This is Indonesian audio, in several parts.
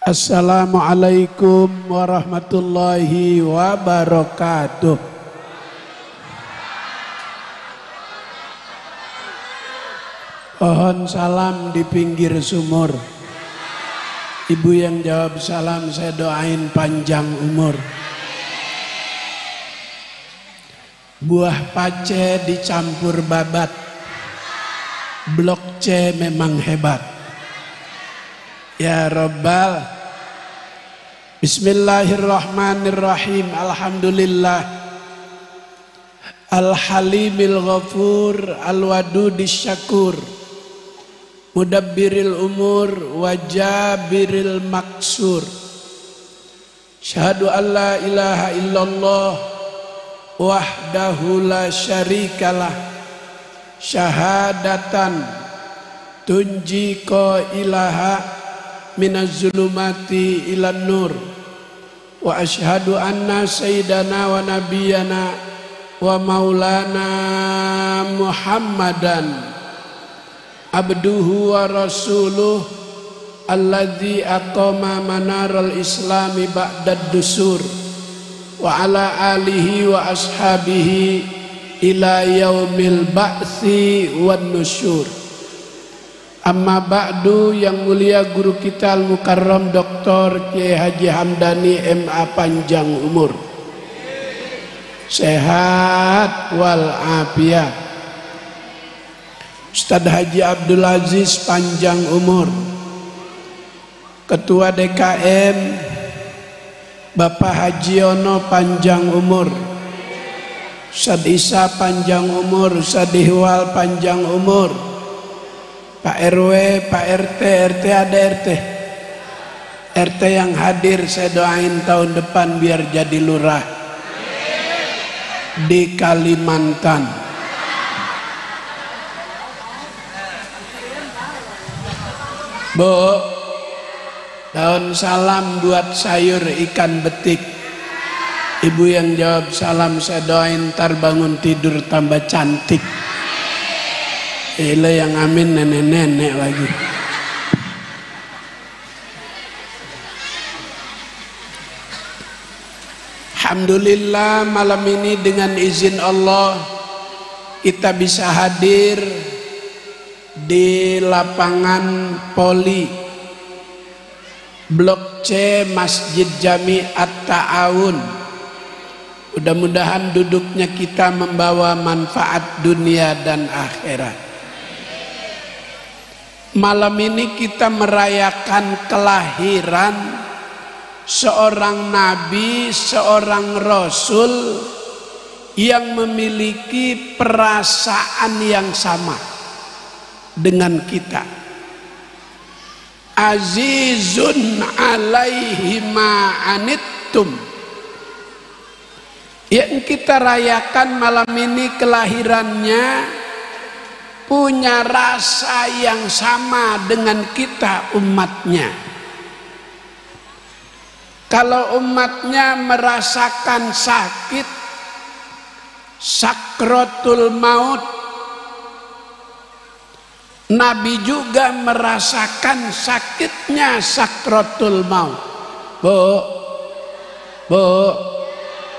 Assalamualaikum warahmatullahi wabarakatuh. Pohon salam di pinggir sumur. Ibu yang jawab salam saya doain panjang umur. Buah pace dicampur babat. Blok C memang hebat. Ya Rabbal. Bismillahirrahmanirrahim. Alhamdulillah. Al-Halimil Ghafur, Al-Wadudis Syakur, Mudabbiril Umur, Wajabiril Maksur. Syahadu an la ilaha illallah wahdahu la syarikalah. Syahadatan tunji qailaha minaz zulumati ilan nur. Wa asyhadu anna sayyidana wa nabiyyana wa maulana Muhammadan abduhu wa rasuluh alladzi aqama manaral islami ba'dad dusur wa ala alihi wa ashabihi ila yaumil ba'tsi wan nusyur. Amma ba'du, yang mulia guru kita Al-Mukarram Dr. Kiai Haji Hamdani MA panjang umur, sehat wal afiat. Ustadz Haji Abdul Aziz panjang umur. Ketua DKM Bapak Haji Ono panjang umur. Ustadz Isa panjang umur. Ustadz Ihwal panjang umur. Pak RW, Pak RT, RT ada RT. RT yang hadir saya doain tahun depan biar jadi lurah di Kalimantan. Bu, daun salam buat sayur ikan betik. Ibu yang jawab salam saya doain ntar bangun tidur tambah cantik. Yang amin nenek-nenek lagi. Alhamdulillah, malam ini dengan izin Allah kita bisa hadir di lapangan Poli Blok C Masjid Jami At-Ta'awun. Mudah-mudahan duduknya kita membawa manfaat dunia dan akhirat. Malam ini kita merayakan kelahiran seorang nabi, seorang rasul yang memiliki perasaan yang sama dengan kita. Azizun alaihi ma anittum. Yang kita rayakan malam ini kelahirannya punya rasa yang sama dengan kita umatnya. Kalau umatnya merasakan sakit sakratul maut, Nabi juga merasakan sakitnya sakratul maut. Bu,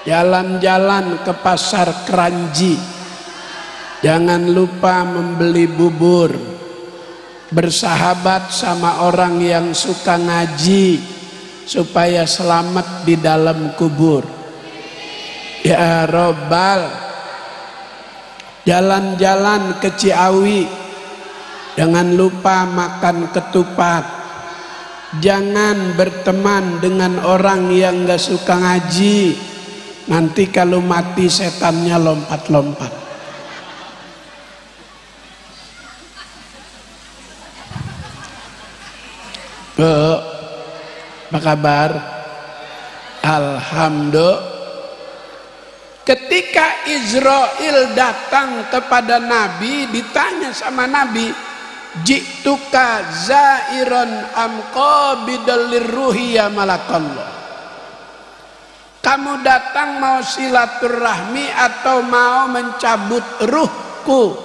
jalan-jalan ke pasar Keranji, jangan lupa membeli bubur. Bersahabat sama orang yang suka ngaji supaya selamat di dalam kubur. Ya Rabbal. Jalan-jalan ke Ciawi, jangan lupa makan ketupat. Jangan berteman dengan orang yang gak suka ngaji. Nanti kalau mati setannya lompat-lompat. Bu, apa kabar? Alhamdulillah. Ketika Israel datang kepada Nabi, ditanya sama Nabi, "Jituka zairon am qabidal lirruhi ya malakallah." Kamu datang mau silaturahmi atau mau mencabut ruhku?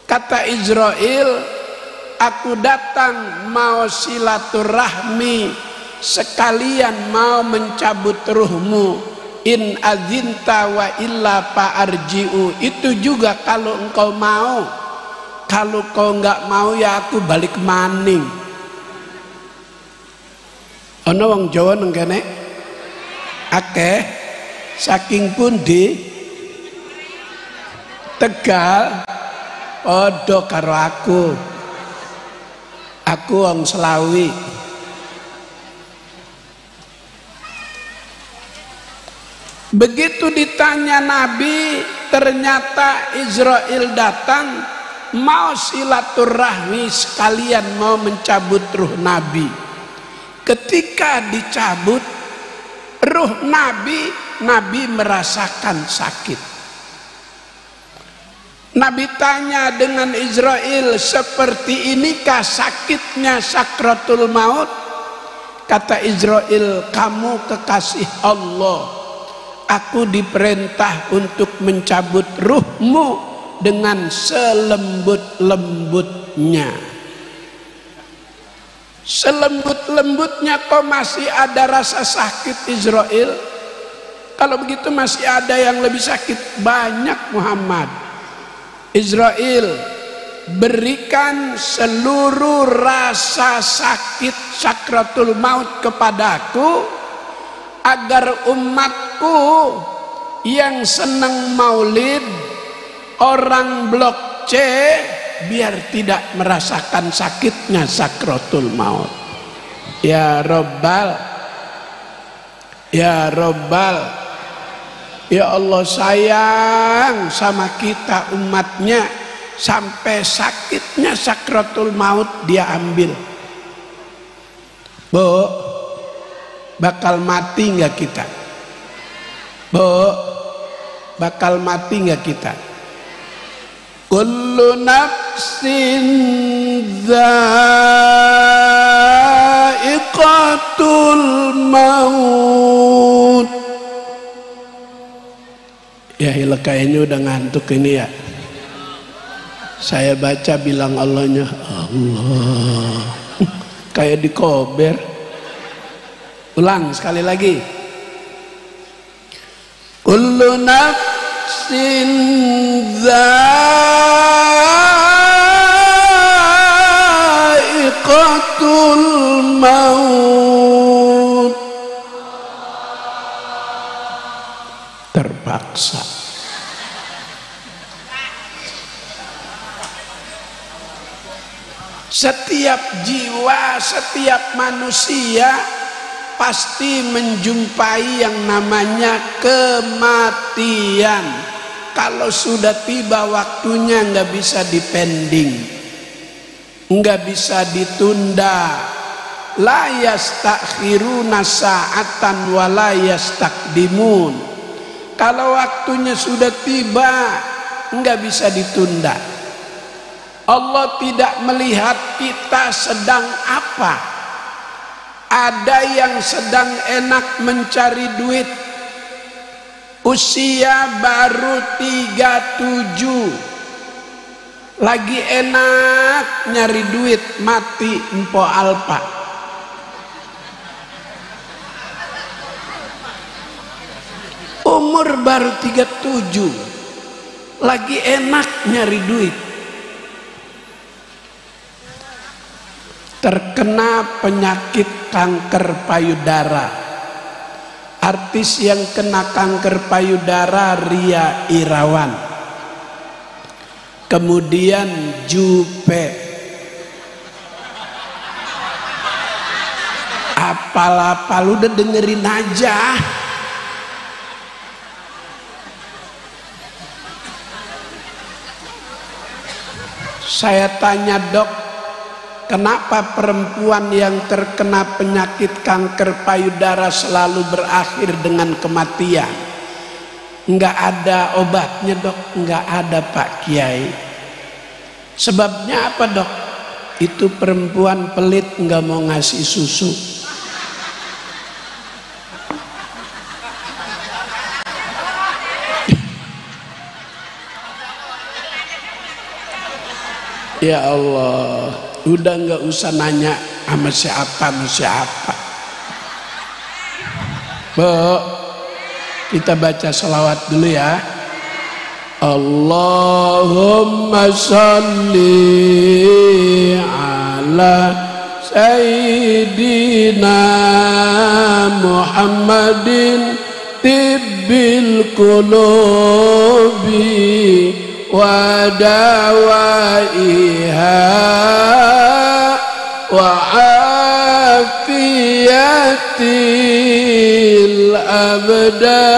Kata Israel, aku datang mau silaturahmi, sekalian mau mencabut ruhmu. In azinta wa illa fa'arji'u. Itu juga kalau engkau mau. Kalau kau enggak mau ya aku balik maning. Ono wong Jawa nang kene akeh saking pundi Tegal padha karo aku. Aku wong Selawi. Begitu ditanya Nabi, ternyata Israel datang mau silaturahmi sekalian mau mencabut ruh Nabi. Ketika dicabut ruh Nabi, Nabi merasakan sakit. Nabi tanya dengan Israel, seperti inikah sakitnya sakratul maut? Kata Israel, kamu kekasih Allah, aku diperintah untuk mencabut ruhmu dengan selembut-lembutnya. Selembut-lembutnya kok masih ada rasa sakit Israel? Kalau begitu masih ada yang lebih sakit banyak Muhammad. Israel, berikan seluruh rasa sakit sakratul maut kepadaku, agar umatku yang senang maulid, orang blok C, biar tidak merasakan sakitnya sakratul maut. Ya Rabbal, ya Rabbal, ya Allah sayang sama kita umatnya, sampai sakitnya sakratul maut dia ambil. Bu, bakal mati nggak kita? Bu, bakal mati nggak kita? Kullu nafsin dha'iqatul maut. Ya ilah, kayaknya udah ngantuk ini ya. Saya baca bilang Allahnya Allah. Kayak dikober. Ulang sekali lagi. Kullu nafsin dha'iqatul maut. Terpaksa. Setiap jiwa, setiap manusia pasti menjumpai yang namanya kematian. Kalau sudah tiba waktunya nggak bisa dipending, nggak bisa ditunda. La yastakhiruna sa'atan wa la yastaqdimun. Kalau waktunya sudah tiba nggak bisa ditunda. Allah tidak melihat kita sedang apa. Ada yang sedang enak mencari duit, usia baru 37, lagi enak nyari duit, mati empo alpa. Umur baru 37, lagi enak nyari duit, terkena penyakit kanker payudara. Artis yang kena kanker payudara Ria Irawan, kemudian Jupe, apal-apal, udah dengerin aja. Saya tanya, dok, kenapa perempuan yang terkena penyakit kanker payudara selalu berakhir dengan kematian? Enggak ada obatnya, dok. Enggak ada, Pak Kiai. Sebabnya apa, dok? Itu perempuan pelit, enggak mau ngasih susu. Ya Allah, Udah nggak usah nanya sama siapa. Bu, kita baca sholawat dulu ya. Allahumma sholli ala Sayyidina Muhammadin tibbil qulubi wa dawaiha wa afiyatil abda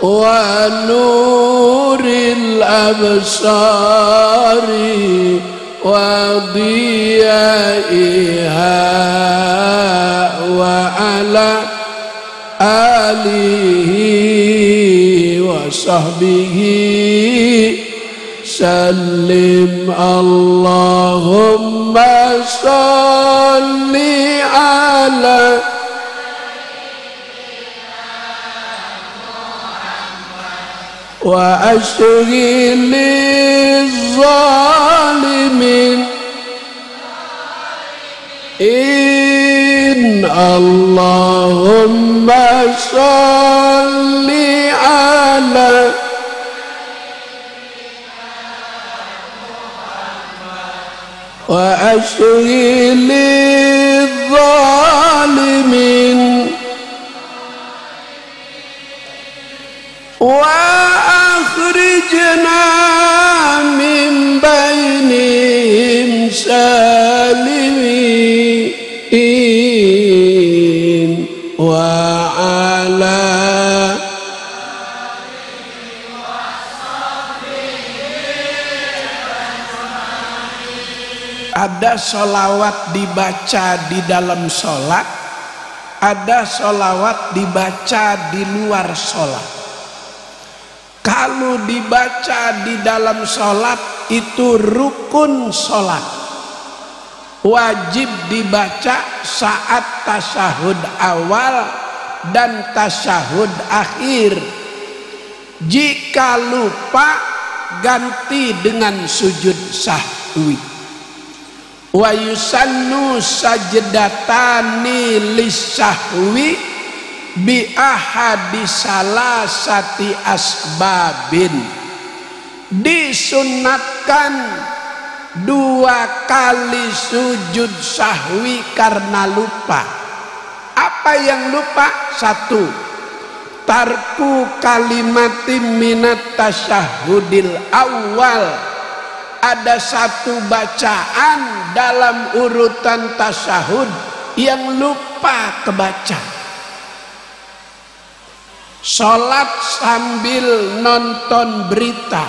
wa nuril absari wa diyaiha wa ala alihi wa sahbihi sallim. Allahumma sholli ala wa ashghiliz zalimin in. Allahumma sholli ala wa ashghiliz zalimin wa akhrijna min bainihim salimin wa ala ada sholawat dibaca di dalam sholat, ada sholawat dibaca di luar sholat. Kalau dibaca di dalam sholat itu rukun sholat, wajib dibaca saat tasyahud awal dan tasyahud akhir. Jika lupa ganti dengan sujud sahwi. Wa yusannu sajdatani lisahwi bi ahadis salasati asbabin. Disunatkan 2 kali sujud sahwi karena lupa. Apa yang lupa? 1, tarku kalimatin minat tasyahudil awal. Ada 1 bacaan dalam urutan tasyahud yang lupa kebaca. Sholat sambil nonton berita.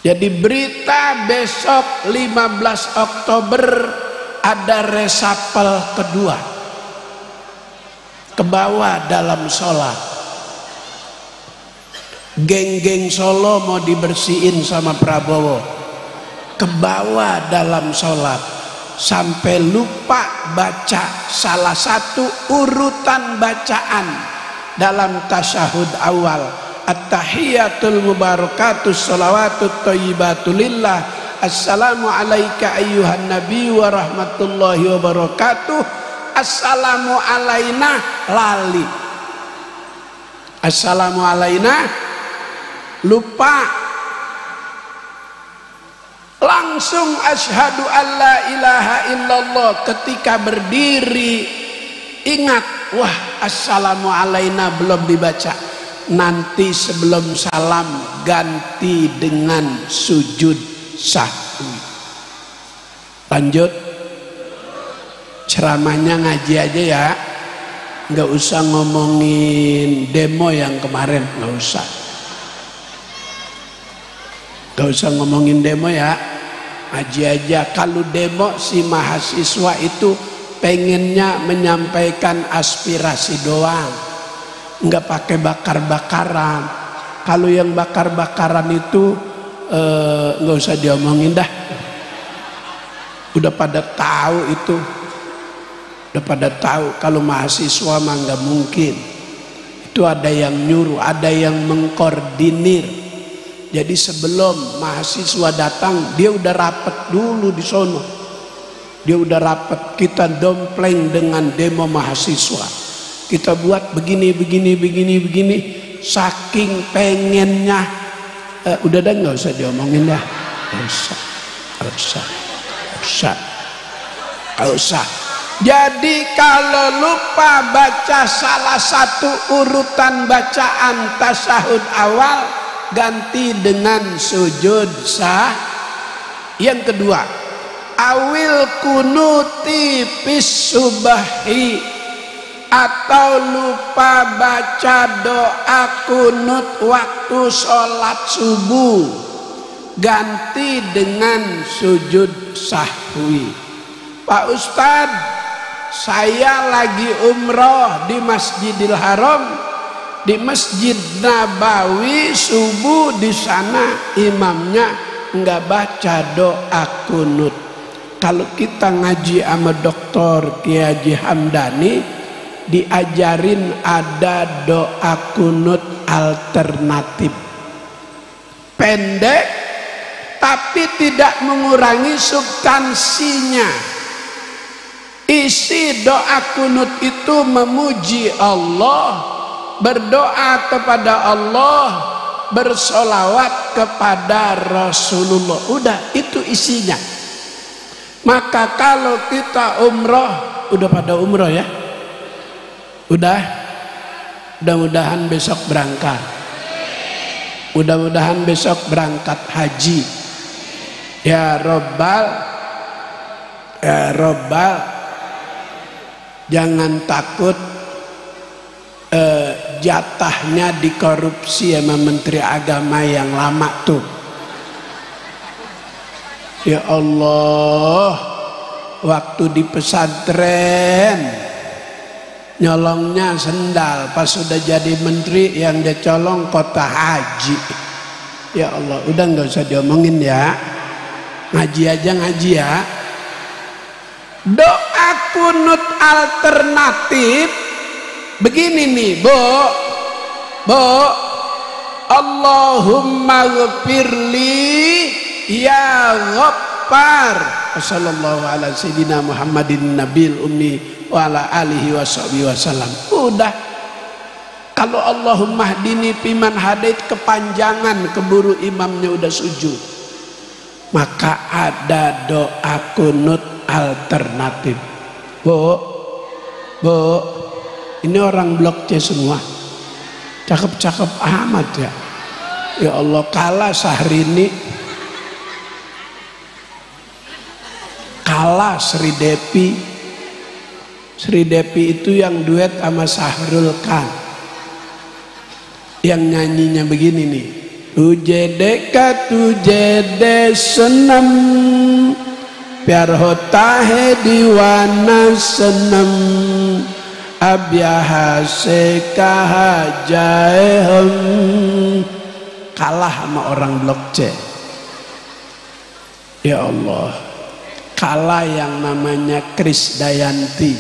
Jadi berita besok 15 Oktober ada resapel kedua. Ke bawah dalam sholat. Geng-geng Solo mau dibersihin sama Prabowo. Ke bawah dalam sholat. Sampai lupa baca salah satu urutan bacaan dalam tasyahud awal. At-tahiyatul mubarakatus sholawatut thayyibatu lillah. Assalamu alayka ayyuhan nabi wa rahmatullahi wa barakatuh. Assalamu alayna lali. Assalamu alayna lupa. Langsung asyhadu alla ilaha illallah. Ketika berdiri ingat, wah assalamu alayna belum dibaca. Nanti sebelum salam ganti dengan sujud sahwi. Lanjut. Ceramahnya ngaji aja ya. Nggak usah ngomongin demo yang kemarin, nggak usah. Nggak usah ngomongin demo ya. Ngaji aja. Kalau demo si mahasiswa itu pengennya menyampaikan aspirasi doang, nggak pakai bakar-bakaran. Kalau yang bakar-bakaran itu nggak usah diomongin dah. Udah pada tahu itu. Udah pada tahu kalau mahasiswa mah nggak mungkin. Itu ada yang nyuruh, ada yang mengkoordinir. Jadi sebelum mahasiswa datang, dia udah rapet dulu di sono. Dia udah rapet, kita dompleng dengan demo mahasiswa. Kita buat begini. Saking pengennya, udah dah nggak usah diomongin dah. Nggak usah. Jadi kalau lupa baca salah satu urutan bacaan tasyahud awal, ganti dengan sujud sah. Yang kedua, awil kunuti fis subahi, atau lupa baca doa kunut waktu sholat subuh, ganti dengan sujud sahwi. Pak Ustadz, saya lagi umroh di Masjidil Haram, di Masjid Nabawi subuh, di sana imamnya nggak baca doa kunut. Kalau kita ngaji sama Dr. Kiai Haji Hamdani, diajarin ada doa kunut alternatif, pendek tapi tidak mengurangi substansinya. Isi doa kunut itu memuji Allah, berdoa kepada Allah, bersolawat kepada Rasulullah. Udah, itu isinya. Maka kalau kita umroh, udah pada umroh ya? Udah? Mudah-mudahan besok berangkat. Mudah-mudahan besok berangkat haji. Ya Rabbal, jangan takut jatahnya dikorupsi sama menteri agama yang lama tuh. Ya Allah, waktu di pesantren nyolongnya sendal, pas sudah jadi menteri yang dia colong kota haji. Ya Allah, udah nggak usah diomongin ya, ngaji aja ngaji ya. Doa kunut alternatif begini nih, Bu, Allahumma ghfirli ya Ghaffar, sallallahu ala sayyidina Muhammadin nabil ummi wa ala alihi wasallam. Udah. Kalau Allahumma hdini fiman hadait kepanjangan, keburu imamnya udah sujud. Maka ada doa kunut alternatif. Bu, ini orang blok C semua, cakep-cakep amat ya. Ya Allah, kalah Syahrini, kalah Sri Depi. Sri Depi itu yang duet sama Sahrul Khan, yang nyanyinya begini nih, tujhe dekha tujhe de sanam, प्यार होता है दीवाना सनम, अब यहाँ से कहा जाए हम. Kalah sama orang blok C. Ya Allah, kalah yang namanya Krisdayanti.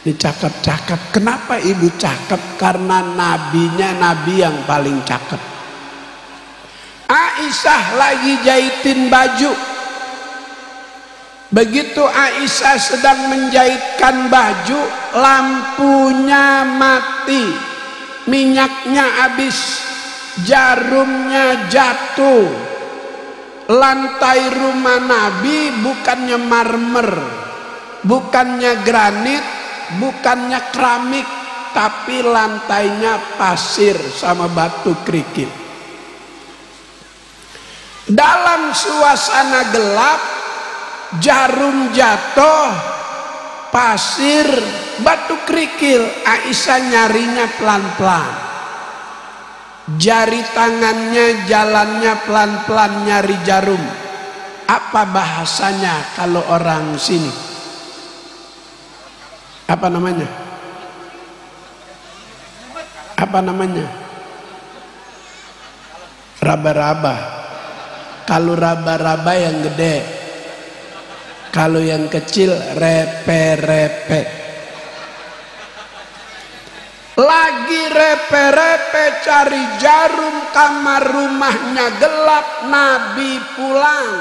Ini cakep-cakep. Kenapa ibu cakep? Karena nabinya nabi yang paling cakep. Aisyah lagi jahitin baju. Begitu Aisyah sedang menjahitkan baju, lampunya mati, minyaknya habis, jarumnya jatuh. Lantai rumah Nabi bukannya marmer, bukannya granit, bukannya keramik, tapi lantainya pasir sama batu kerikil. Dalam suasana gelap, jarum jatuh, pasir, batu kerikil. Aisyah nyarinya pelan-pelan, jari tangannya jalannya pelan-pelan nyari jarum. Apa bahasanya kalau orang sini? Apa namanya? Apa namanya? Raba-raba. Kalau raba-raba yang gede, kalau yang kecil repe-repe. Lagi repe-repe cari jarum, kamar rumahnya gelap, Nabi pulang.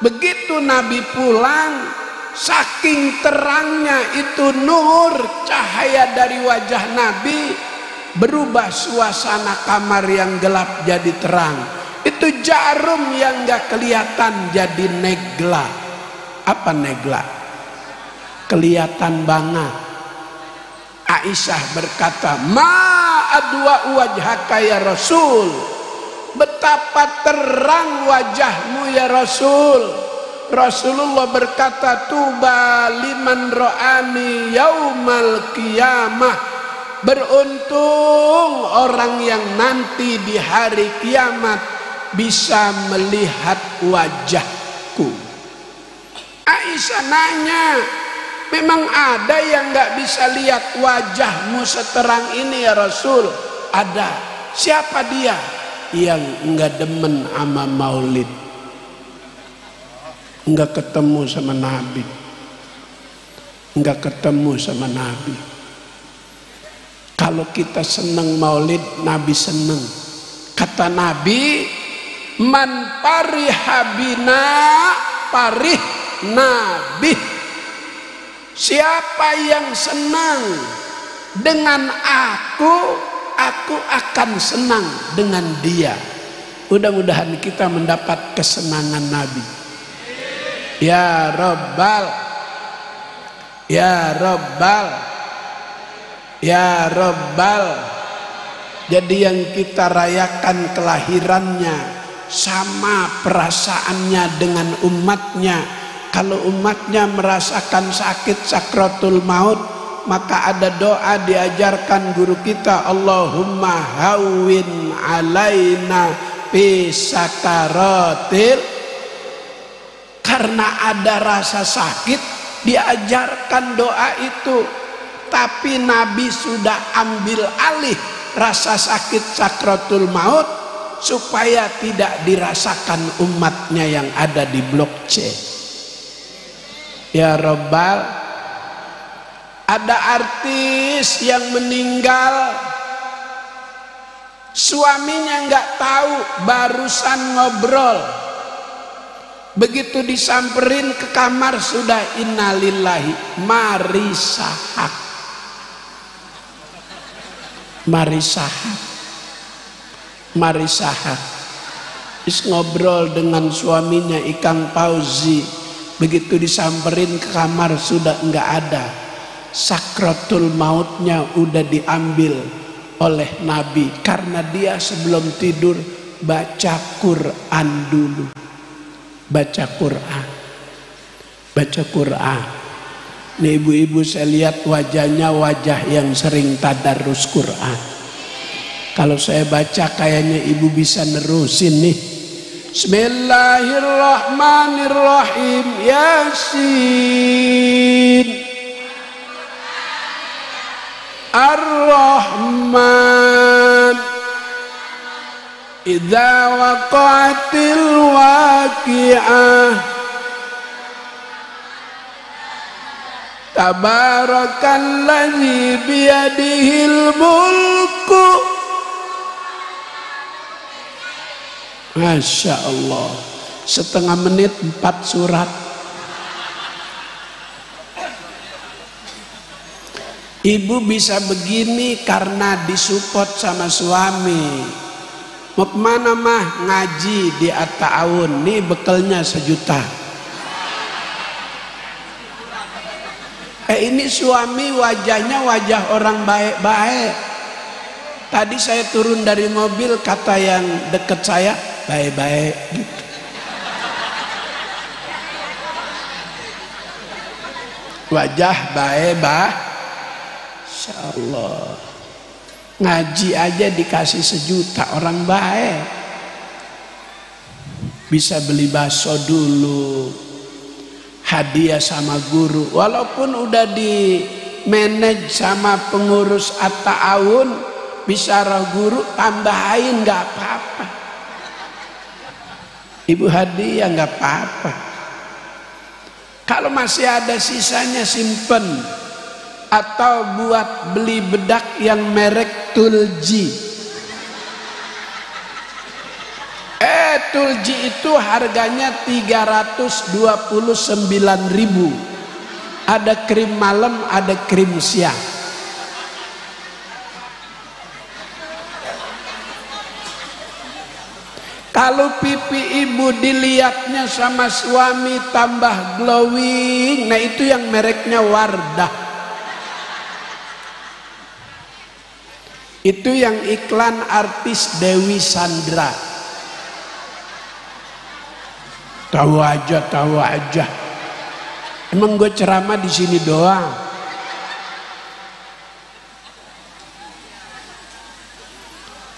Begitu Nabi pulang, saking terangnya itu nur cahaya dari wajah Nabi, berubah suasana kamar yang gelap jadi terang. Itu jarum yang gak kelihatan jadi negla. Apa negla? Kelihatan banget. Aisyah berkata, ma adwa wajhaka ya Rasul, betapa terang wajahmu ya Rasul. Rasulullah berkata, tuba liman ro'ani yaumal qiyamah, beruntung orang yang nanti di hari kiamat bisa melihat wajahku. Aisyah nanya, memang ada yang gak bisa lihat wajahmu seterang ini ya Rasul? Ada. Siapa dia? Yang enggak demen sama maulid, enggak ketemu sama Nabi, enggak ketemu sama Nabi. Kalau kita senang maulid, Nabi senang. Kata Nabi, man parihabina parih Nabi. Siapa yang senang dengan aku akan senang dengan dia. Mudah-mudahan kita mendapat kesenangan Nabi. Ya Rabbal, ya Rabbal, ya Rabbal. Jadi yang kita rayakan kelahirannya sama perasaannya dengan umatnya. Kalau umatnya merasakan sakit sakratul maut, maka ada doa diajarkan guru kita, Allahumma hawwin alaina fi sakaratil. Karena ada rasa sakit diajarkan doa itu. Tapi Nabi sudah ambil alih rasa sakit sakratul maut supaya tidak dirasakan umatnya yang ada di blok C. Ya Rabbal, ada artis yang meninggal, suaminya nggak tahu, barusan ngobrol. Begitu disamperin ke kamar sudah innalillahi, mari sahak, mari sahak, mari sahak. Is ngobrol dengan suaminya Ikang Fauzi. Begitu disamperin ke kamar sudah enggak ada. Sakratul mautnya udah diambil oleh Nabi. Karena dia sebelum tidur baca Quran dulu. Baca Quran. Baca Quran. Nih ibu-ibu saya lihat wajahnya wajah yang sering tadarus Quran. Kalau saya baca kayaknya ibu bisa nerusin nih. Bismillahirrahmanirrahim. Yasin. Ar-Rahman. Idza waqa'atil waqi'ah. Tabarakalladzi biyadihil mulku. Masya Allah, setengah menit 4 surat. Ibu bisa begini karena disupport sama suami. Mau kemana mah? Ngaji di At-Ta'awun. Nih bekalnya 1 juta. Ini suami wajahnya wajah orang baik-baik. Tadi saya turun dari mobil, kata yang deket saya, baik-baik gitu. Wajah baik-baik. Insya Allah. Ngaji aja dikasih 1 juta, orang baik. Bisa beli bakso dulu, hadiah sama guru. Walaupun udah di manage sama pengurus At-Ta'awun, bisa roh guru tambahin nggak apa-apa. Ibu hadiah nggak apa-apa. Kalau masih ada sisanya simpen. atau buat beli bedak yang merek Tulji. Tulji itu harganya 329.000. Ada krim malam, ada krim siang. Kalau pipi ibu dilihatnya sama suami tambah glowing, nah itu yang mereknya Wardah. Itu yang iklan artis Dewi Sandra. Tahu aja. Emang gue ceramah di sini doang.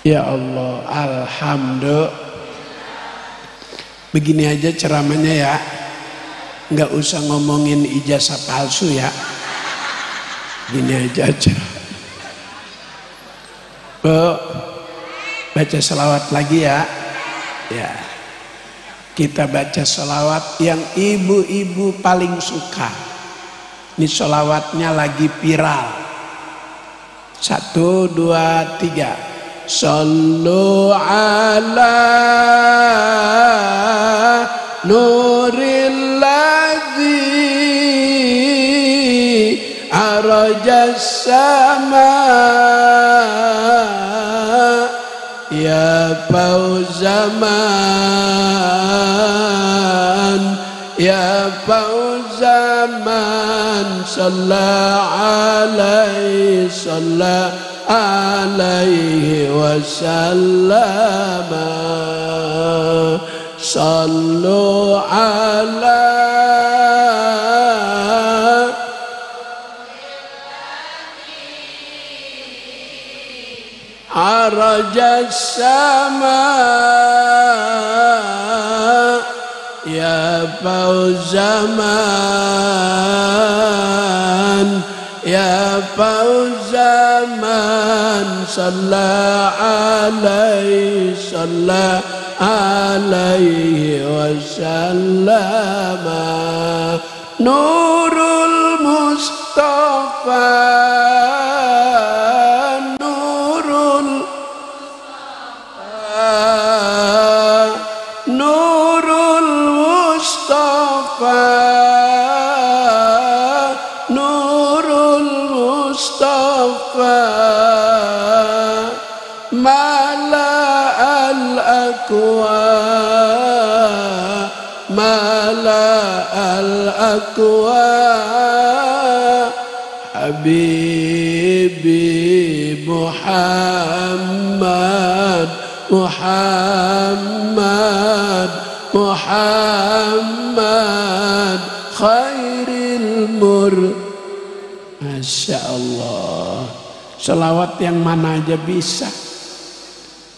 Ya Allah, alhamdulillah. Begini aja ceramahnya ya. Nggak usah ngomongin ijazah palsu ya. Gini aja. Bu, baca selawat lagi ya. Ya. Kita baca selawat yang ibu-ibu paling suka. Ini selawatnya lagi viral. 1, 2, 3. Sallu ala nuril ladzi arajas sama ya fauzaman ya fauzaman sallallahu alaihi wasallam sallu ala arajas sama ya fauzaman ya fauzaman sallallahu alaihi wasallam nurul mustafa Habibi Muhammad khairil mur. Masya Allah. Selawat yang mana aja bisa.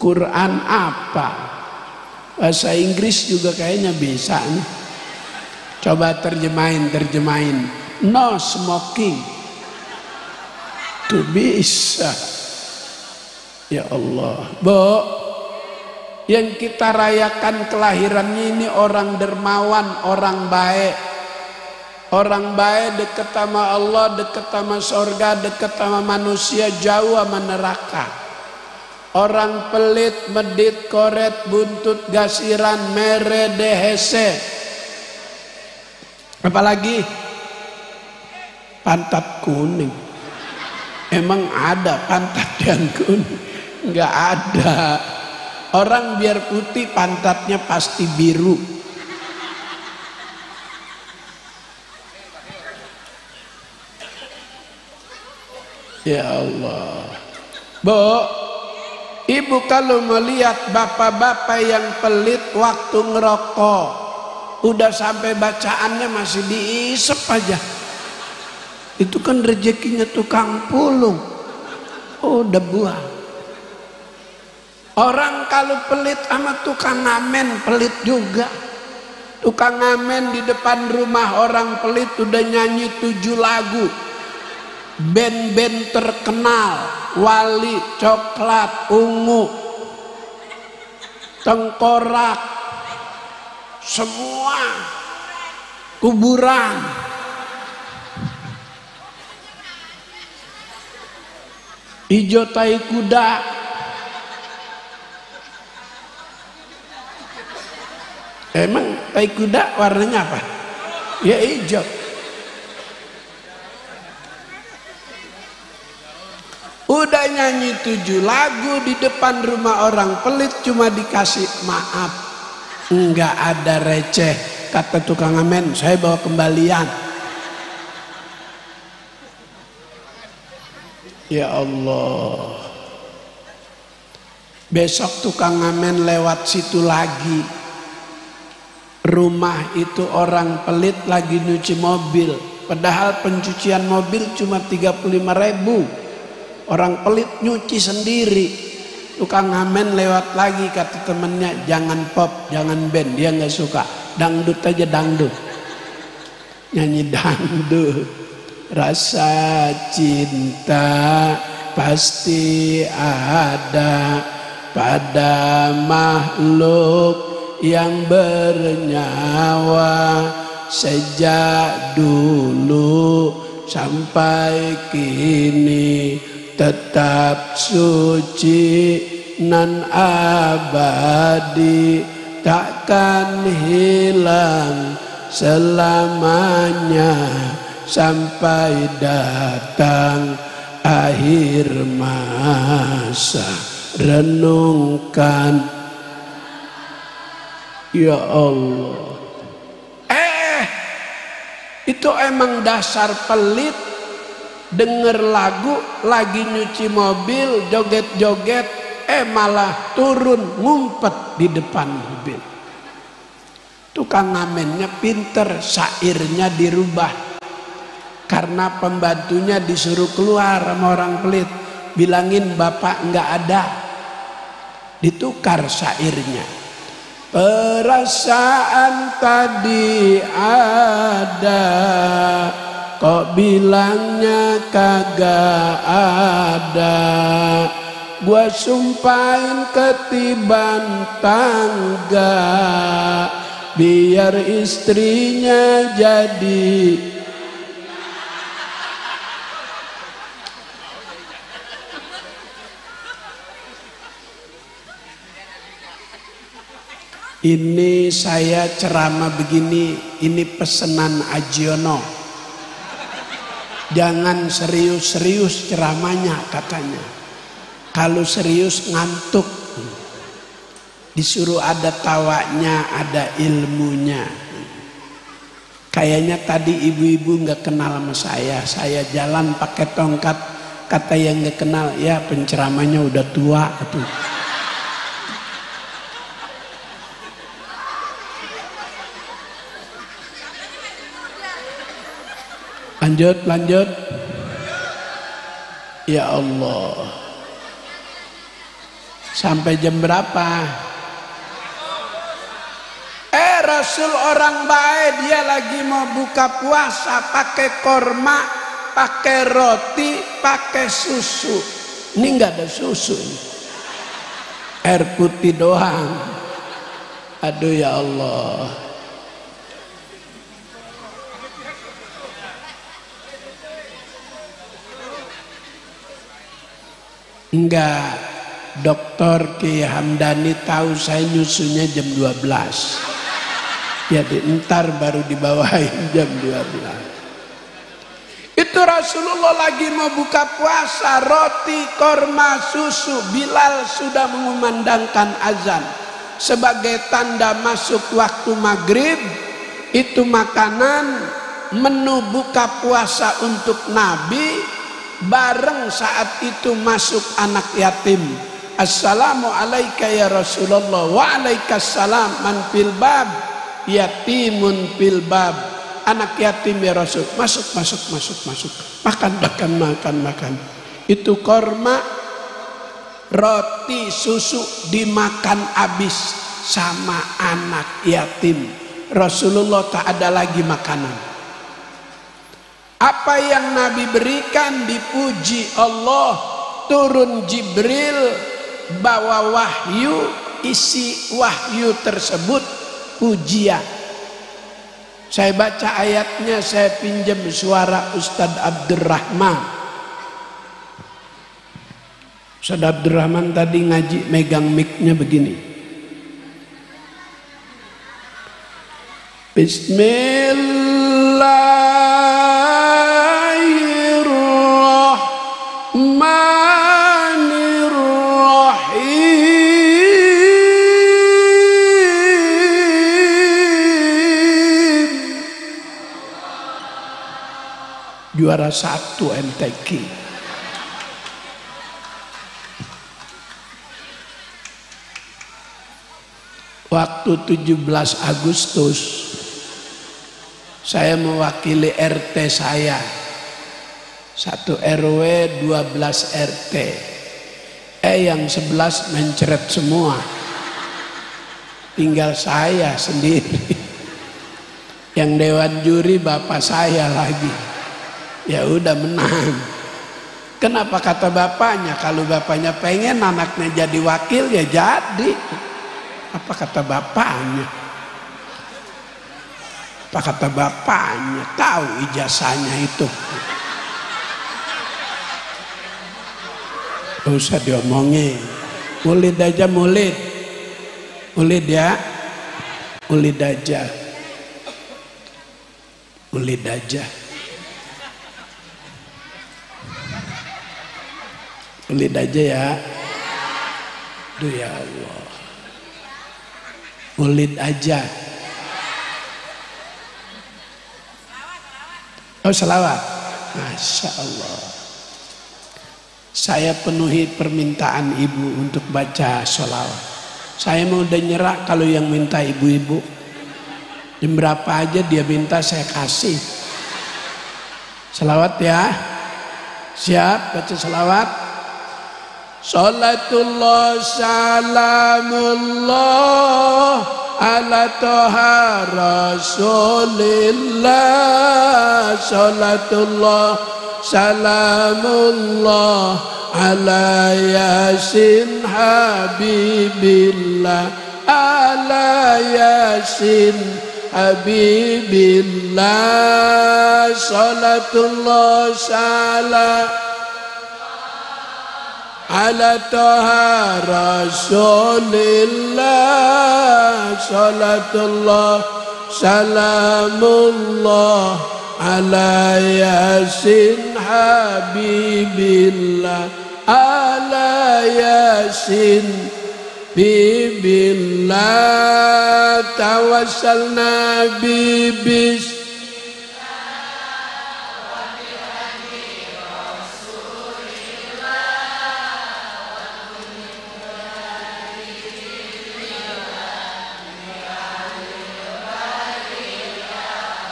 Quran apa? Bahasa Inggris juga kayaknya bisa nih. Coba terjemahin. No smoking. Itu bisa. Ya Allah. Bu, yang kita rayakan kelahirannya ini orang dermawan, orang baik. Orang baik dekat sama Allah, dekat sama surga, dekat sama manusia, jauh sama neraka. Orang pelit, medit, koret, buntut, gasiran, mere, dehese. Apalagi pantat kuning. Emang ada pantat yang kuning? Enggak ada. Orang biar putih pantatnya pasti biru. Ya Allah. Bu, ibu kalau melihat bapak-bapak yang pelit waktu ngerokok, udah sampai bacaannya masih diisep aja. Itu kan rezekinya tukang pulung. Oh, udah buang. Orang kalau pelit sama tukang ngamen pelit juga. Tukang ngamen di depan rumah orang pelit udah nyanyi 7 lagu. Band-band terkenal, Wali, Coklat, Ungu, Tengkorak, semua kuburan. Ijo tai kuda. Emang tai kuda warnanya apa? Ya hijau. Udah nyanyi 7 lagu di depan rumah orang pelit cuma dikasih maaf. Enggak ada receh. Kata tukang amen, saya bawa kembalian. Ya Allah. Besok tukang amen lewat situ lagi. Rumah itu orang pelit lagi nyuci mobil. Padahal pencucian mobil cuma 35.000. Orang pelit nyuci sendiri. Tukang amen lewat lagi, kata temennya, jangan pop, jangan band, dia nggak suka. Dangdut aja, dangdut. Nyanyi dangdut. Rasa cinta pasti ada pada makhluk yang bernyawa, sejak dulu sampai kini tetap suci nan abadi, takkan hilang selamanya sampai datang akhir masa. Renungkan, ya Allah. Itu emang dasar pelit. Denger lagu lagi nyuci mobil, joget-joget, malah turun ngumpet di depan mobil. Tukang ngamennya pinter, syairnya dirubah. Karena pembantunya disuruh keluar sama orang pelit, bilangin bapak nggak ada. Ditukar syairnya. Perasaan tadi ada, kok bilangnya kagak ada. Gua sumpahin ketiban tangga, biar istrinya jadi. Ini saya ceramah begini, ini pesanan Ajiono. Jangan serius-serius ceramahnya katanya. Kalau serius ngantuk. Disuruh ada tawanya, ada ilmunya. Kayaknya tadi ibu-ibu nggak kenal sama saya. Saya jalan pakai tongkat, kata yang nggak kenal, ya penceramahnya udah tua tuh. Lanjut. Ya Allah. Sampai jam berapa? Rasul orang baik, dia lagi mau buka puasa pakai korma, pakai roti, pakai susu. Ini nggak ada susu ini. Air putih doang. Aduh ya Allah. Enggak, Dokter Ki Hamdani tahu saya nyusunya jam 12. Jadi entar baru dibawain jam 12. Itu Rasulullah lagi mau buka puasa, roti, korma, susu. Bilal sudah mengumandangkan azan. Sebagai tanda masuk waktu maghrib, itu makanan menu buka puasa untuk Nabi. Bareng saat itu masuk anak yatim. Assalamualaikum ya Rasulullah. Waalaikumsalam. Man fil bab, yatimun fil bab. Anak yatim ya Rasul. Masuk. Makan. Itu korma, roti, susu dimakan habis sama anak yatim. Rasulullah tak ada lagi makanan. Apa yang Nabi berikan dipuji Allah. Turun Jibril bawa wahyu, isi wahyu tersebut pujian. Saya baca ayatnya, saya pinjam suara Ustadz Abdurrahman. Ustaz Abdurrahman tadi ngaji megang mic-nya begini. Bismillahirrahmanirrahim. Juara 1 MTQ. Waktu 17 Agustus saya mewakili RT saya, 1 RW 12 RT. Yang 11 mencret semua, tinggal saya sendiri. Yang dewan juri bapak saya lagi. Ya udah menang. Kenapa kata bapaknya? Kalau bapaknya pengen anaknya jadi wakil ya jadi. Apa kata bapaknya? Apa kata bapaknya? Tahu ijazahnya itu. Gak usah diomongin. Mulid aja mulid. Mulid ya. Mulid aja. Mulid aja. Mulid aja ya. Duh ya Allah. Mulid aja. Oh selawat. Masya Allah. Saya penuhi permintaan ibu untuk baca sholawat. Saya mau udah nyerah kalau yang minta ibu-ibu. Jam berapa aja dia minta saya kasih. Sholawat ya. Siap baca sholawat. Salatullah salamullah ala toha rasulillah. Salatullah salamullah ala yasin habibillah. Ala yasin habibillah. Salatullah salam ala toha rasulillah. Salatullah salamullah ala yasin habibillah. Ala yasin bibillah. Tawassalna bibis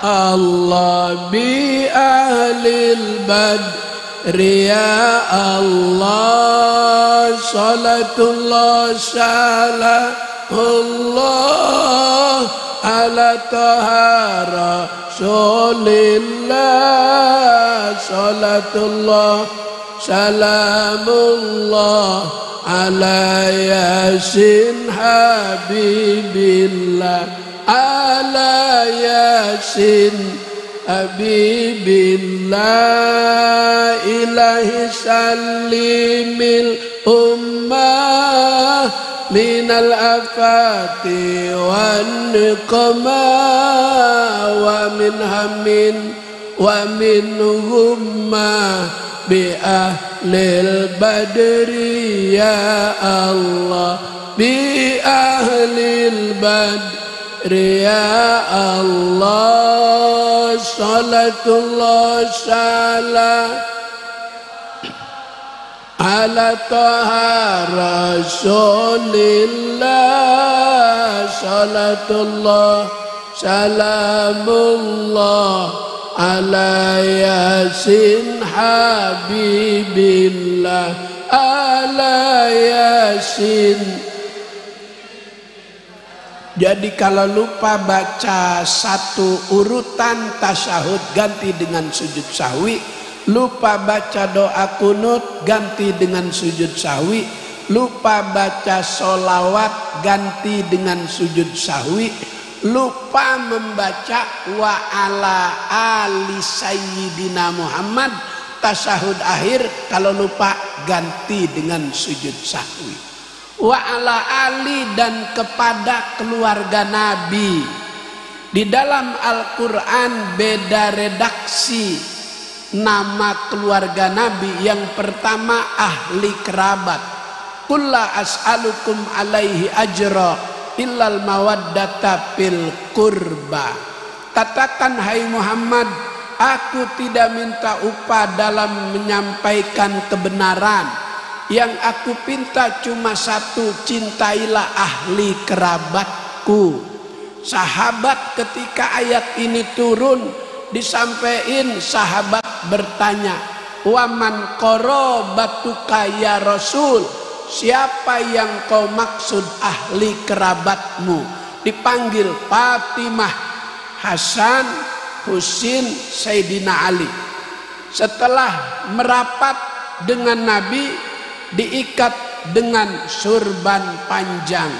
Allah bi ahlil badri ya Allah. Salatullah salamullah ala toha rasulillah. Salatullah salamullah ala yasin habibillah. Ala yasin habibillah. Ilahi salimil ummah minal afati wan niqmah wa min hamin wa min humma bi ahlil badri ya Allah. Bi ahlil badri ya Allah. Salatullah salam ala toha rasulillah. Salatullah salamullah ala yasin habibillah. Ala yasin. Jadi kalau lupa baca satu urutan tasyahud ganti dengan sujud sahwi. Lupa baca doa kunut ganti dengan sujud sahwi. Lupa baca sholawat ganti dengan sujud sahwi. Lupa membaca wa ala ali sayyidina Muhammad tasyahud akhir, kalau lupa ganti dengan sujud sahwi. Wa ala ali, dan kepada keluarga Nabi. Di dalam Al-Quran beda redaksi nama keluarga Nabi. Yang pertama ahli kerabat. Qul la as'alukum alaihi ajra illal mawaddata fil qurba. Katakan hai Muhammad, aku tidak minta upah dalam menyampaikan kebenaran. Yang aku minta cuma satu, cintailah ahli kerabatku. Sahabat ketika ayat ini turun disampaikan, sahabat bertanya, waman qarabatuka ya Rasul, siapa yang kau maksud ahli kerabatmu? Dipanggil Fatimah, Hasan, Husin, Sayyidina Ali. Setelah merapat dengan Nabi, diikat dengan surban panjang.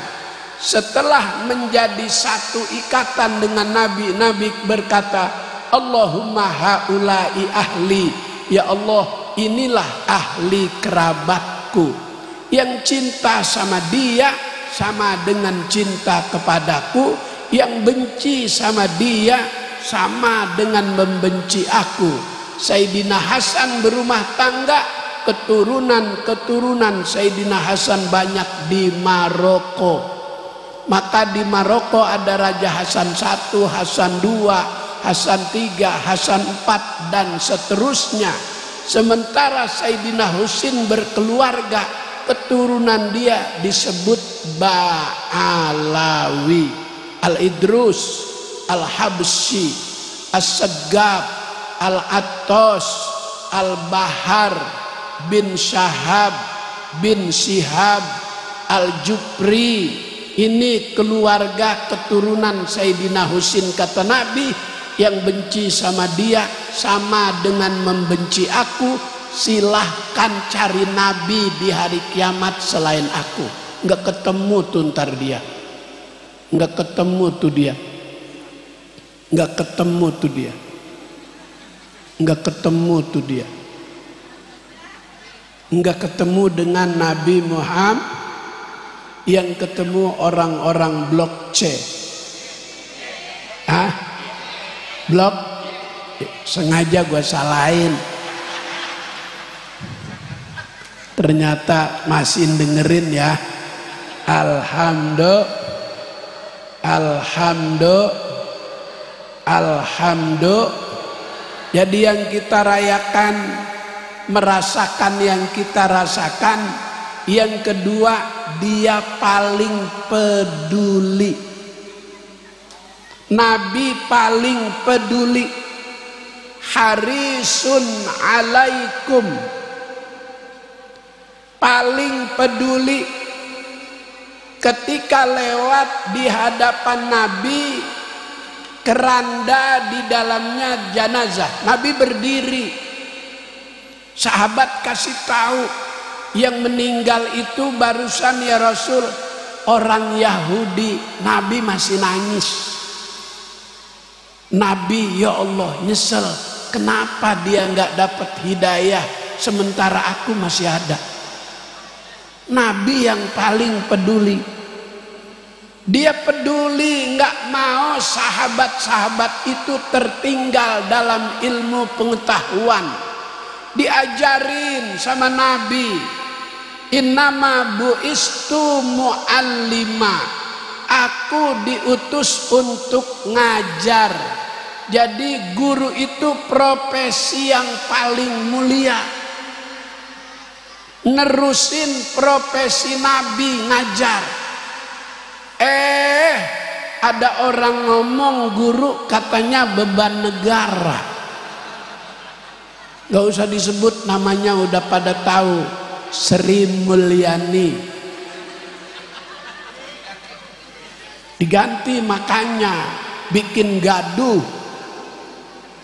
Setelah menjadi satu ikatan dengan Nabi, Nabi berkata, Allahumma haulai ahli, ya Allah inilah ahli kerabatku. Yang cinta sama dia sama dengan cinta kepadaku, yang benci sama dia sama dengan membenci aku. Sayyidina Hasan berumah tangga, keturunan Sayyidina Hasan banyak di Maroko. Maka di Maroko ada Raja Hasan I, Hasan II, Hasan III, Hasan IV, dan seterusnya. Sementara Sayyidina Husin berkeluarga, keturunan dia disebut Ba'alawi, Al-Idrus, Al-Habsyi, As-Saggab, Al-Attos, Al-Bahar, bin Syahab, bin Sihab, Al-Jupri. Ini keluarga keturunan Sayyidina Husin. Kata Nabi, yang benci sama dia sama dengan membenci aku. Silahkan cari Nabi di hari kiamat selain aku. Nggak ketemu tuh ntar dia. Nggak ketemu tuh dia. Nggak ketemu tuh dia. Nggak ketemu tuh dia. Nggak ketemu dengan Nabi Muhammad. Yang ketemu orang-orang blok C. Blok? Sengaja gue salahin. Ternyata masih dengerin ya. Alhamdulillah. Jadi yang kita rayakan, merasakan yang kita rasakan. Yang kedua, dia paling peduli. Nabi paling peduli. Harisun alaikum, paling peduli. Ketika lewat di hadapan Nabi, keranda di dalamnya jenazah, Nabi berdiri. Sahabat kasih tahu, yang meninggal itu barusan ya Rasul orang Yahudi. Nabi masih nangis. Nabi, ya Allah nyesel, kenapa dia nggak dapat hidayah sementara aku masih ada. Nabi yang paling peduli. Dia peduli, nggak mau sahabat-sahabat itu tertinggal dalam ilmu pengetahuan. Diajarin sama Nabi, innama bu'istu mu'allima, aku diutus untuk ngajar. Jadi guru itu profesi yang paling mulia. Nerusin profesi Nabi, ngajar. Ada orang ngomong guru katanya beban negara. Gak usah disebut namanya, udah pada tahu. Sri Mulyani. Diganti makanya, bikin gaduh.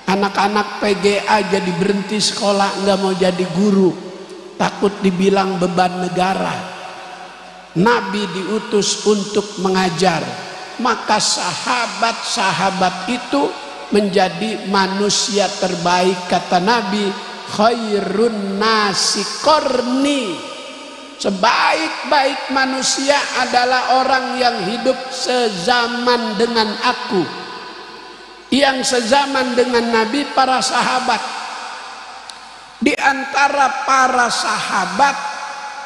Anak-anak PGA jadi berhenti sekolah, nggak mau jadi guru, takut dibilang beban negara. Nabi diutus untuk mengajar, maka sahabat-sahabat itu menjadi manusia terbaik. Kata Nabi, khairun nasi qarni, sebaik-baik manusia adalah orang yang hidup sezaman dengan aku, yang sezaman dengan Nabi, para sahabat. Di antara para sahabat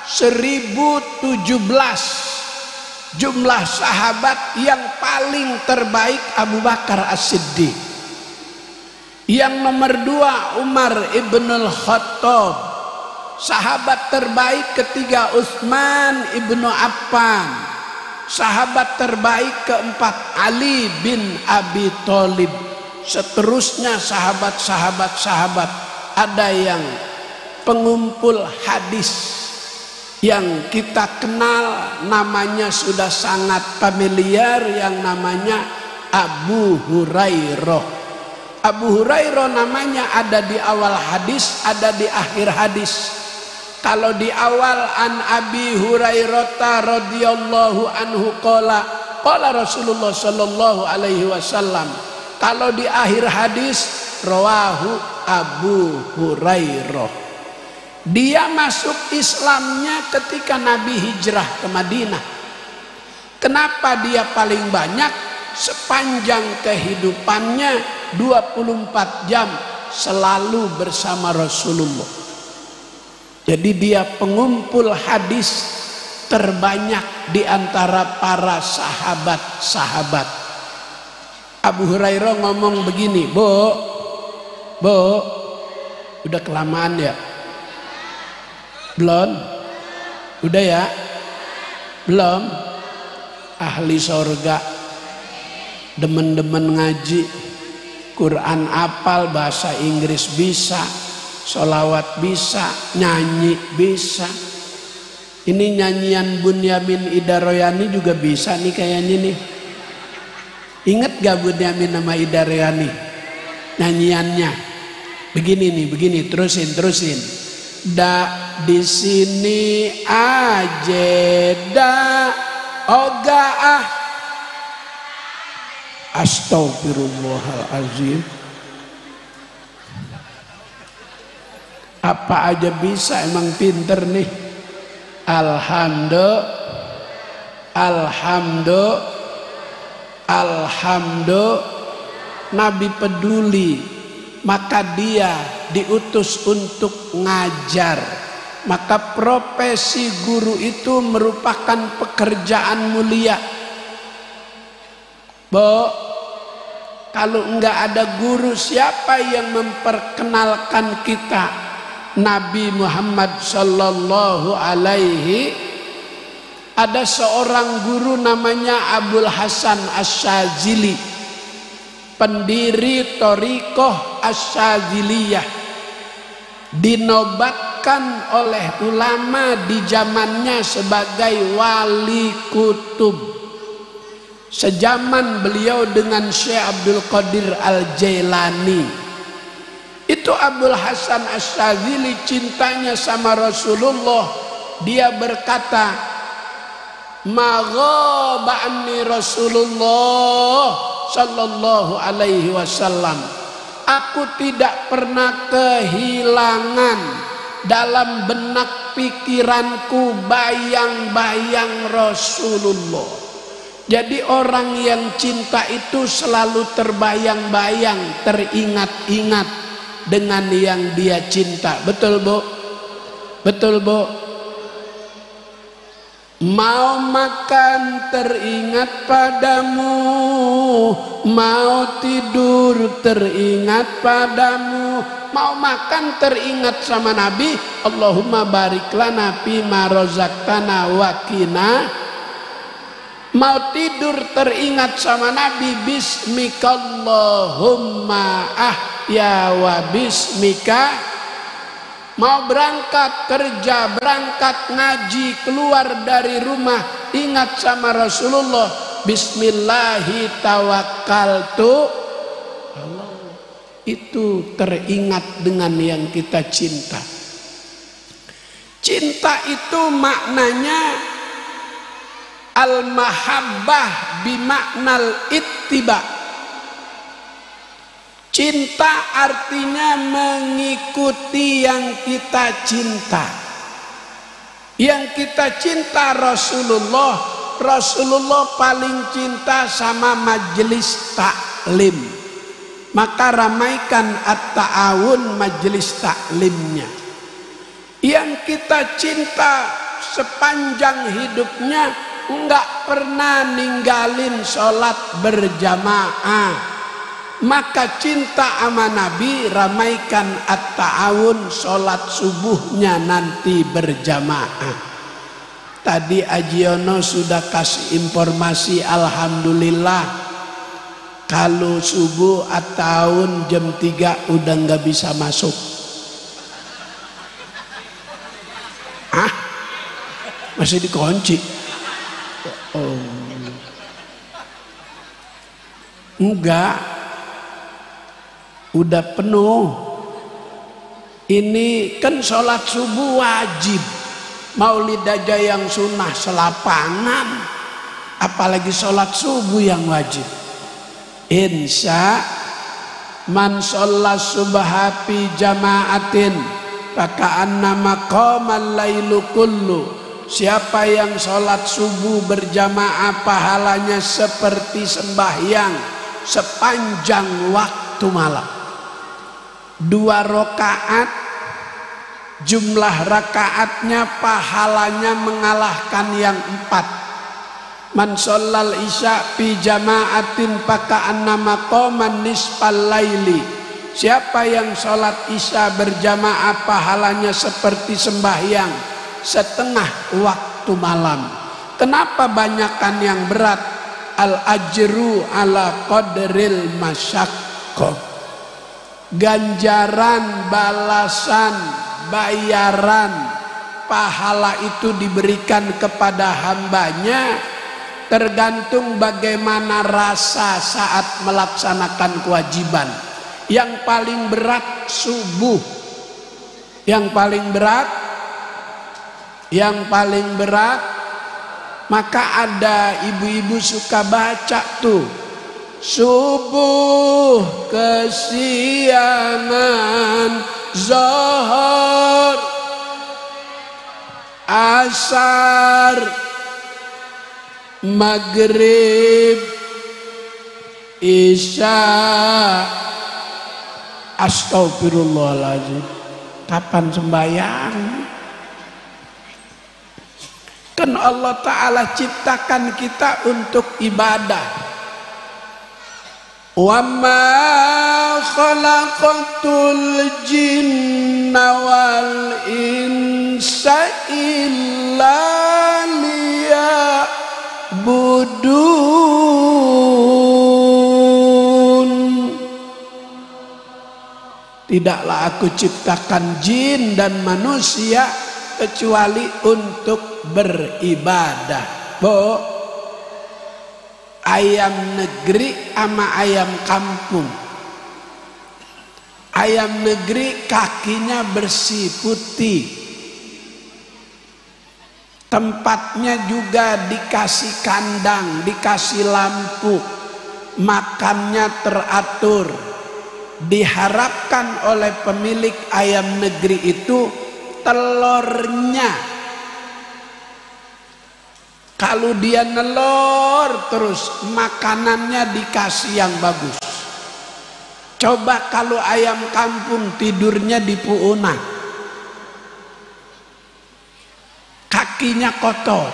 1017 jumlah sahabat, yang paling terbaik Abu Bakar As-Siddiq, yang nomor 2 Umar ibnul Khattab, sahabat terbaik ketiga Utsman ibnu Affan, sahabat terbaik keempat Ali bin Abi Thalib. Seterusnya sahabat. Ada yang pengumpul hadis yang kita kenal, namanya sudah sangat familiar, yang namanya Abu Hurairah. Abu Hurairah namanya ada di awal hadis, ada di akhir hadis. Kalau di awal, an Abi Hurairah radhiyallahu anhu qala Rasulullah sallallahu alaihi wasallam. Kalau di akhir hadis, rawahu Abu Hurairah. Dia masuk Islamnya ketika Nabi hijrah ke Madinah. Kenapa dia paling banyak? Sepanjang kehidupannya 24 jam selalu bersama Rasulullah. Jadi dia pengumpul hadis terbanyak di antara para sahabat-sahabat. Abu Hurairah ngomong begini, Bu, udah kelamaan ya? Belum? Udah ya? Belum? Ahli sorga, demen-demen ngaji, Quran apal, bahasa Inggris bisa, sholawat bisa, nyanyi bisa. Ini nyanyian Bunyamin Ida Royani juga bisa nih kayaknya nih. Ingat gak Bunyamin sama Ida Royani nyanyiannya? Begini, terusin. Di sini aja oga Astagfirullahaladzim. Apa aja bisa, emang pinter nih. Alhamdulillah, Nabi peduli, maka dia diutus untuk ngajar. Maka profesi guru itu merupakan pekerjaan mulia. Kalau enggak ada guru, siapa yang memperkenalkan kita Nabi Muhammad sallallahu alaihi? Ada seorang guru namanya Abul Hasan Asy-Syadzili, pendiri Thariqah Asy-Syadziliyah, dinobatkan oleh ulama di zamannya sebagai wali kutub. Sejaman beliau dengan Syekh Abdul Qadir Al-Jailani. Itu Abul Hasan Asy-Syadzili cintanya sama Rasulullah. Dia berkata, "Maghaba anni Rasulullah sallallahu alaihi wasallam." Aku tidak pernah kehilangan dalam benak pikiranku bayang-bayang Rasulullah. Jadi orang yang cinta itu selalu terbayang-bayang, teringat-ingat dengan yang dia cinta. Betul, Bu? Betul, Bu? Mau makan teringat padamu, mau tidur teringat padamu. Mau makan teringat sama Nabi, Allahumma barik lana fima razaqtana wa qina. Mau tidur teringat sama Nabi, bismikallahumma ahya wa bismika. Mau berangkat kerja, berangkat ngaji, keluar dari rumah, ingat sama Rasulullah, bismillahi tawakkaltu. Itu teringat dengan yang kita cinta. Cinta itu maknanya al-mahabbah bimaknal ittiba. Cinta artinya mengikuti yang kita cinta. Yang kita cinta Rasulullah. Rasulullah paling cinta sama majelis taklim. Maka ramaikan at-ta'awun majelis taklimnya. Yang kita cinta sepanjang hidupnya enggak pernah ninggalin sholat berjamaah. Maka cinta sama Nabi ramaikan at-ta'awun sholat subuhnya nanti berjamaah. Tadi Ajiono sudah kasih informasi, alhamdulillah kalau subuh at-ta'awun jam 3 udah nggak bisa masuk. Masih dikunci? Oh. Enggak, udah penuh. Ini kan sholat subuh wajib. Maulid aja yang sunnah selapangan, apalagi sholat subuh yang wajib. Insya man sholat subha fi jama'atin faka'anna maqamal lailu kullu. Siapa yang sholat subuh berjamaah pahalanya seperti sembahyang sepanjang waktu malam. 2 rakaat, jumlah rakaatnya pahalanya mengalahkan yang 4. Man shallal isya fi jama'atin faka'anna maqaman nisfal laili. Siapa yang sholat isya berjamaah pahalanya seperti sembahyang setengah waktu malam. Kenapa banyakkan yang berat? Al ajru ala qadril masyaqqah. Ganjaran, balasan, bayaran, pahala itu diberikan kepada hambanya tergantung bagaimana rasa saat melaksanakan kewajiban. Yang paling berat subuh. Yang paling berat, maka ada ibu-ibu suka baca tuh, subuh kesiangan, zuhur, asar, maghrib, isya. Astagfirullahaladzim, kapan sembahyang? Kan Allah Ta'ala ciptakan kita untuk ibadah. Wa ma khalaqatul jinna wal insa illa liya'budun. Tidaklah aku ciptakan jin dan manusia kecuali untuk beribadah. Bo, ayam negeri sama ayam kampung. Ayam negeri kakinya bersih putih, tempatnya juga dikasih kandang, dikasih lampu, makannya teratur. Diharapkan oleh pemilik ayam negeri itu telurnya, kalau dia nelor terus makanannya dikasih yang bagus. Coba kalau ayam kampung tidurnya di puuna, kakinya kotor.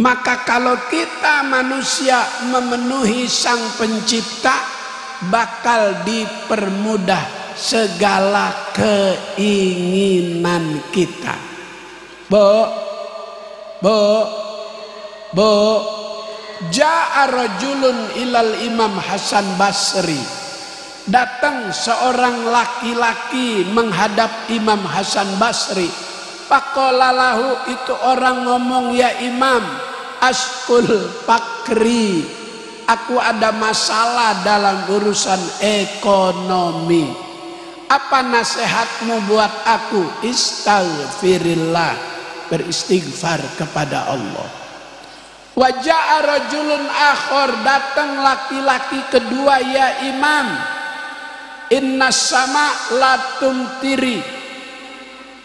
Maka kalau kita manusia memenuhi sang pencipta, bakal dipermudah segala keinginan kita. Ja'a rajulun ilal Imam Hasan Basri. Datang seorang laki-laki menghadap Imam Hasan Basri. Faqala lahu, itu orang ngomong, ya Imam, askul fakri, aku ada masalah dalam urusan ekonomi. Apa nasihatmu buat aku? Istaghfirillah, beristighfar kepada Allah. Waja'a rajulun akhor, datang laki-laki kedua, ya imam, inna sama latum tiri,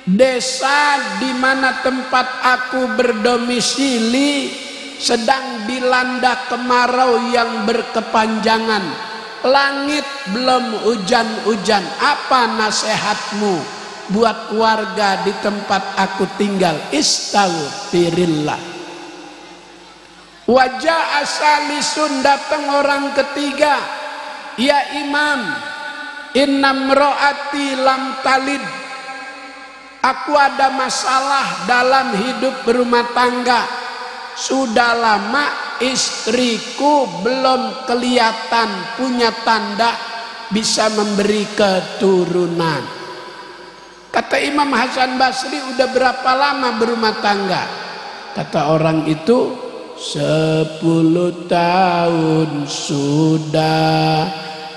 desa di mana tempat aku berdomisili sedang dilanda kemarau yang berkepanjangan, langit belum hujan-hujan. Apa nasihatmu buat warga di tempat aku tinggal? Istaghfirillah. Wajah asalisun, datang orang ketiga, ya imam, innam ro'ati lam talid, aku ada masalah dalam hidup berumah tangga. Sudah lama istriku belum kelihatan punya tanda bisa memberi keturunan. Kata Imam Hasan Basri, udah berapa lama berumah tangga? Kata orang itu, 10 tahun sudah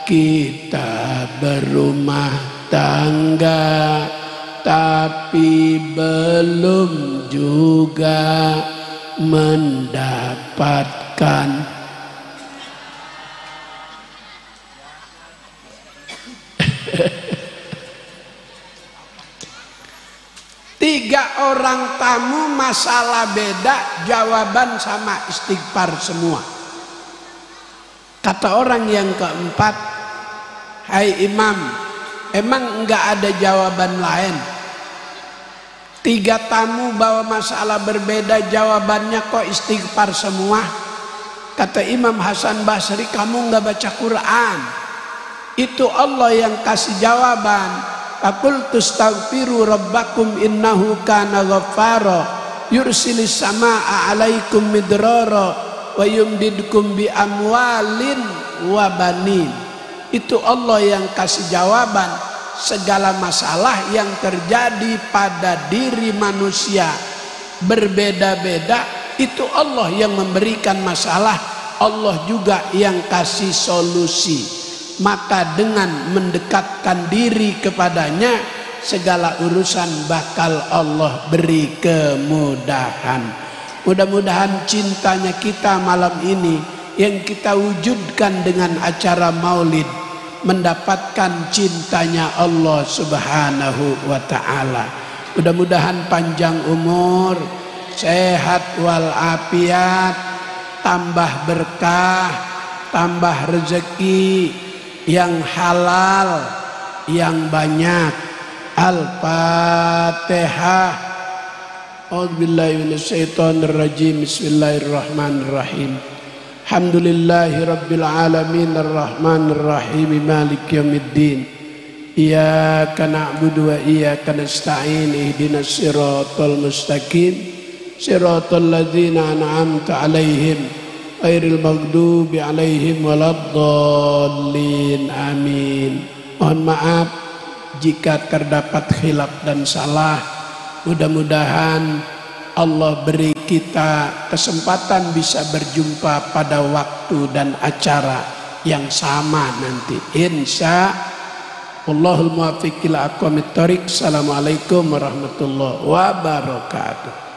kita berumah tangga, tapi belum juga mendapatkan. Tiga orang tamu masalah beda, jawaban sama, istighfar semua. Kata orang yang keempat, hai imam, emang enggak ada jawaban lain? Tiga tamu bawa masalah berbeda, jawabannya kok istighfar semua? Kata Imam Hasan Basri, kamu enggak baca Quran. Itu Allah yang kasih jawaban. Faqultu astaghfiru rabbakum innahu kana ghaffara yursilis samaa 'alaikum midrara wa yumdidkum bi amwalin wa banin. Itu Allah yang kasih jawaban. Segala masalah yang terjadi pada diri manusia berbeda-beda, itu Allah yang memberikan masalah, Allah juga yang kasih solusi. Maka dengan mendekatkan diri kepadanya, segala urusan bakal Allah beri kemudahan. Mudah-mudahan cintanya kita malam ini yang kita wujudkan dengan acara maulid mendapatkan cintanya Allah Subhanahu wa ta'ala. Mudah-mudahan panjang umur, sehat walafiat, tambah berkah, tambah rezeki yang halal, yang banyak. Al-Fatihah. A'udzubillahi minasyaitonirrajim. Bismillahirrahmanirrahim. Alhamdulillahi rabbil alamin arrahmanir rahim maliki yaumiddin. Iyyaka na'budu wa iyyaka nasta'in ihdinas siratal mustaqim siratal ladzina an'amta 'alaihim ghairil maghdubi 'alaihim waladdallin. Amin. Mohon maaf jika terdapat khilaf dan salah. Mudah-mudahan Allah beri kita kesempatan bisa berjumpa pada waktu dan acara yang sama nanti, insya Allahul muwaffiq ila aqwamit thoriq. Assalamualaikum warahmatullahi wabarakatuh.